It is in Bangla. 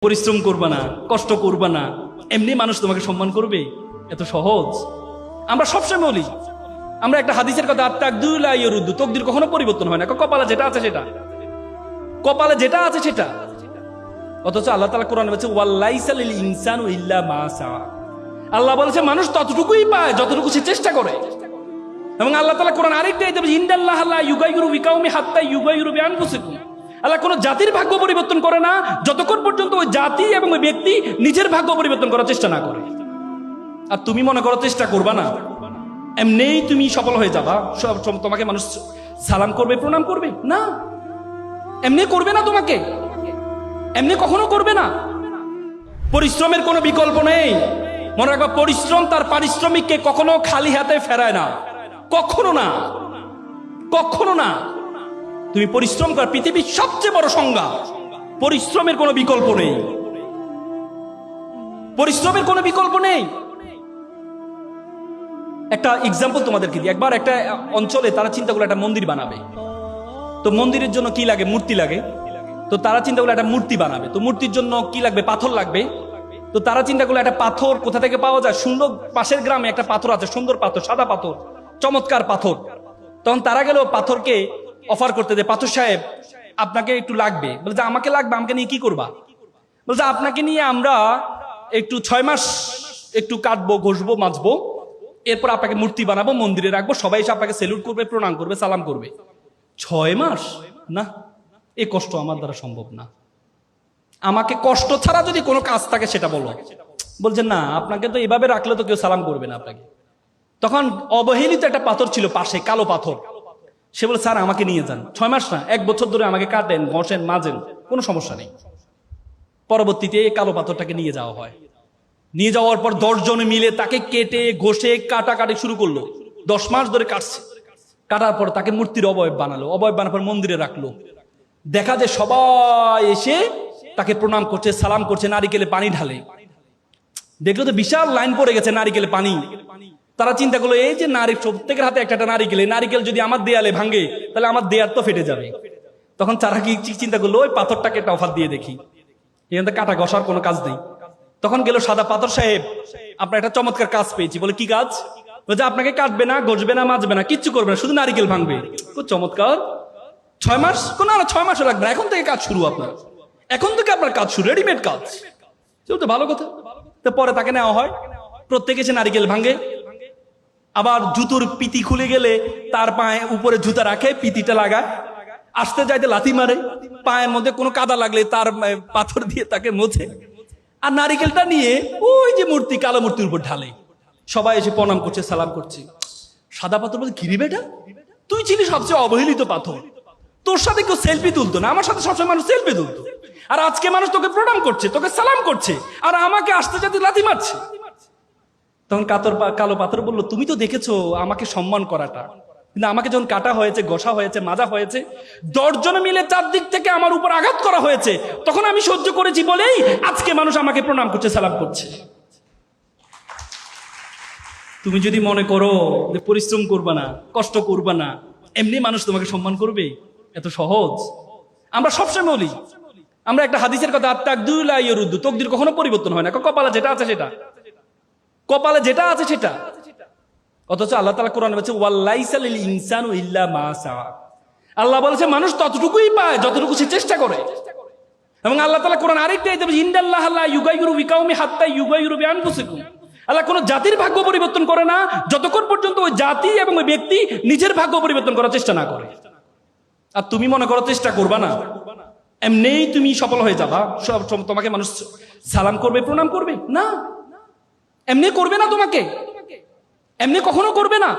পরিশ্রম করবা না, কষ্ট করবা না, এমনি মানুষ তোমাকে সম্মান করবে? এত সহজ? আমরা সবসময় বলি, আমরা একটা হাদিসের কথা, আত্মাকদুলা ইয়রুদ্দু, তকদির কখনো পরিবর্তন হয় না, কপালে যেটা আছে সেটা, কপালে যেটা আছে সেটা। অথচ আল্লাহ তাআলা কোরআনে বলেছে ওয়ালাইসা লিল ইনসানু ইল্লা মা সাআ। আল্লাহ বলেছে মানুষ ততটুকুই পায় যতটুকু সে চেষ্টা করে। এবং আল্লাহ তাআলা কোরআন আরেকটা আয়াতে বলেছে ইন্নাল্লাহা লা ইউগাইয়িরু বিকাউমি হাত্তা ইউগাইয়িরু বিআনফুসিহিম। আল্লাহ কোন জাতির ভাগ্য পরিবর্তন করে না যতক্ষণ পর্যন্ত ওই জাতি এবং ওই ব্যক্তি নিজের ভাগ্য পরিবর্তন করার চেষ্টা না করে। আর তুমি মনে করো চেষ্টা করবা না, এমনিই তুমি সফল হয়ে যাবা, সব তোমাকে মানুষ সালাম করবে, প্রণাম করবে? না, এমনি করবে না, তোমাকে এমনি কখনো করবে না। পরিশ্রমের কোনো বিকল্প নেই। মনে রাখবা, পরিশ্রম তার পারিশ্রমিককে কখনো খালি হাতে ফেরায় না, কখনো না, কখনো না। তুমি পরিশ্রম কর, পৃথিবীর সবচেয়ে বড় সংজ্ঞা। পরিশ্রমের কোনো বিকল্প নেই, পরিশ্রমের কোনো বিকল্প নেই। একটা এক্সাম্পল তোমাদেরকে দিই। একবার একটা অঞ্চলে তারা চিন্তা করলো একটা মন্দির বানাবে। তো মন্দিরের জন্য কি লাগে? মূর্তি লাগে। তো তারা চিন্তা করলো একটা মূর্তি বানাবে। তো মূর্তির জন্য কি লাগবে? পাথর লাগবে। তো তারা চিন্তা করলো একটা পাথর কোথা থেকে পাওয়া যায়? সুন্দর, পাশের গ্রামে একটা পাথর আছে, সুন্দর পাথর, সাদা পাথর, চমৎকার পাথর। তখন তারা গেল পাথরকে অফার করতে, যে পাথর সাহেব আপনাকে একটু লাগবে। বলে যে আমাকে লাগবে, আমাকে নিয়ে কি করবা? বলে যে আপনাকে নিয়ে আমরা একটু 6 মাস একটু কাটবো, ঘষবো, মাজবো, এরপর আপনাকে মূর্তি বানাবো, মন্দিরে রাখবো, সবাই এসে আপনাকে সেলুট করবে, প্রণাম করবে, সালাম করবে। 6 মাস? না, এই কষ্ট আমার দ্বারা সম্ভব না। আমাকে কষ্ট ছাড়া যদি কোনো কাজ থাকে সেটা বলো। বলছে না, আপনাকে তো এভাবে রাখলে তো কেউ সালাম করবে না আপনাকে। তখন অবহেলিত একটা পাথর ছিল পাশে, কালো পাথর। সে বলে স্যার আমাকে নিয়ে যান, 6 মাস না, 1 বছর ধরে আমাকে কাটেন, ঘষেন, মাজেন, কোনো সমস্যা নেই। পরবর্তীতে এই কালো পাথরটাকে নিয়ে যাওয়া হয়। নিয়ে যাওয়ার পর 10 জন মিলে তাকে কেটে ঘষে কাটাকাটি শুরু করলো। 10 মাস ধরে কাটছে। কাটার পর তাকে মূর্তির অবয়ব বানালো। অবয়ব বানার পর মন্দিরে রাখলো। দেখা যায় সবাই এসে তাকে প্রণাম করছে, সালাম করছে, নারিকেলে পানি ঢালে। দেখলো তো বিশাল লাইন পড়ে গেছে নারিকেলে পানি। তারা চিন্তা করলো এই যে প্রত্যেকের হাতে একটা নারিকেল যদি আমার দেয়ালে ভাঙে তাহলে আমার দেয়াল তো ফেটে যাবে। তখন তারা কি চিন্তা করলো, ওই পাথরটাকে একটা অফার দিয়ে দেখি, এখান থেকে কাটা ঘষার কোনো কাজ নেই। তখন গেল সাদা পাথর সাহেব, আপনার একটা চমৎকার কাজ পেয়েছি। বলে কি কাজ? বলছে আপনাকে কাটবে না, ঘষবে না, মাজবে না, কিচ্ছু করবে না, শুধু নারিকেল ভাঙবে। খুব চমৎকার। 6 মাস? না, 6 মাসও লাগবে না, এখন থেকে কাজ শুরু। আপনার এখন থেকে আপনার কাজ শুরু, রেডিমেড কাজ। তো ভালো কথা। তো পরে তাকে নেওয়া হয়, প্রত্যেকে এসে নারিকেল ভাঙে। আবার জুতোর পিতি খুলে গেলে তার পায়ে উপরে জুতা রাখে, পিতিটা লাগায়, আসতে যাইতে লাথি মারে, পায়ের মধ্যে কোনো কাদা লাগলে তার পাথর দিয়ে তাকে মোছে, আর নারিকেলটা নিয়ে ওই যে মূর্তি, কালো মূর্তির উপর ঢালে। সবাই এসে প্রণাম করছে, সালাম করছে। সাদা পাথর বলছে কি রে বেটা, তুই ছিলি সবচেয়ে অবহেলিত পাথর, তোর সাথে কেউ সেলফি তুলতো না, আমার সাথে সবসময় মানুষ সেলফি তুলতো, আর আজকে মানুষ তোকে প্রণাম করছে, তোকে সালাম করছে, আর আমাকে আসতে যাতে লাথি মারছে। তখন কালো পাথর বলল, তুমি তো দেখেছো আমাকে সম্মান করাটা, কিন্তু আমাকে যখন কাটা হয়েছে, ঘষা হয়েছে, মাজা হয়েছে, 10 জন মিলে চারদিক থেকে আমার উপর আঘাত করা হয়েছে, তখন আমি সহ্য করেছি বলেই আজকে মানুষ আমাকে প্রণাম করছে, সালাম করছে। তুমি যদি মনে করো যে পরিশ্রম করবা না, কষ্ট করবা না, এমনি মানুষ তোমাকে সম্মান করবে, এত সহজ? আমরা সবসময় বলি, আমরা একটা হাদিসের কথা, আত্মাকদুলা ইয়রুদ্দু, তকদির কখনো পরিবর্তন হয় না, কপালে যেটা আছে সেটা, কপালে যেটা আছে সেটা। অথচ আল্লাহ তাআলা কোরআনে বলেছে ওয়ালাইসা লিল ইনসানু ইল্লা মা সাআ। আল্লাহ বলেছে মানুষ ততটুকুই পায় যতটুকু সে চেষ্টা করে। এবং আল্লাহ তাআলা কোরআন আরেকটা আয়াতে বলেছে ইন্নাল্লাহা লা ইউগাইয়িরু বিকাউমি হাত্তা ইউগাইয়িরু বিআনফুসিহিম। আল্লাহ কোন জাতির ভাগ্য পরিবর্তন করে না যতক্ষণ পর্যন্ত ওই জাতি এবং ওই ব্যক্তি নিজের ভাগ্য পরিবর্তন করার চেষ্টা না করে। আর তুমি মনে করো চেষ্টা করবা না, এমনিই তুমি সফল হয়ে যাবা, সব তোমাকে মানুষ সালাম করবে, প্রণাম করবে? না, এমনি করবে না, তোমাকে এমনি কখনো করবে না।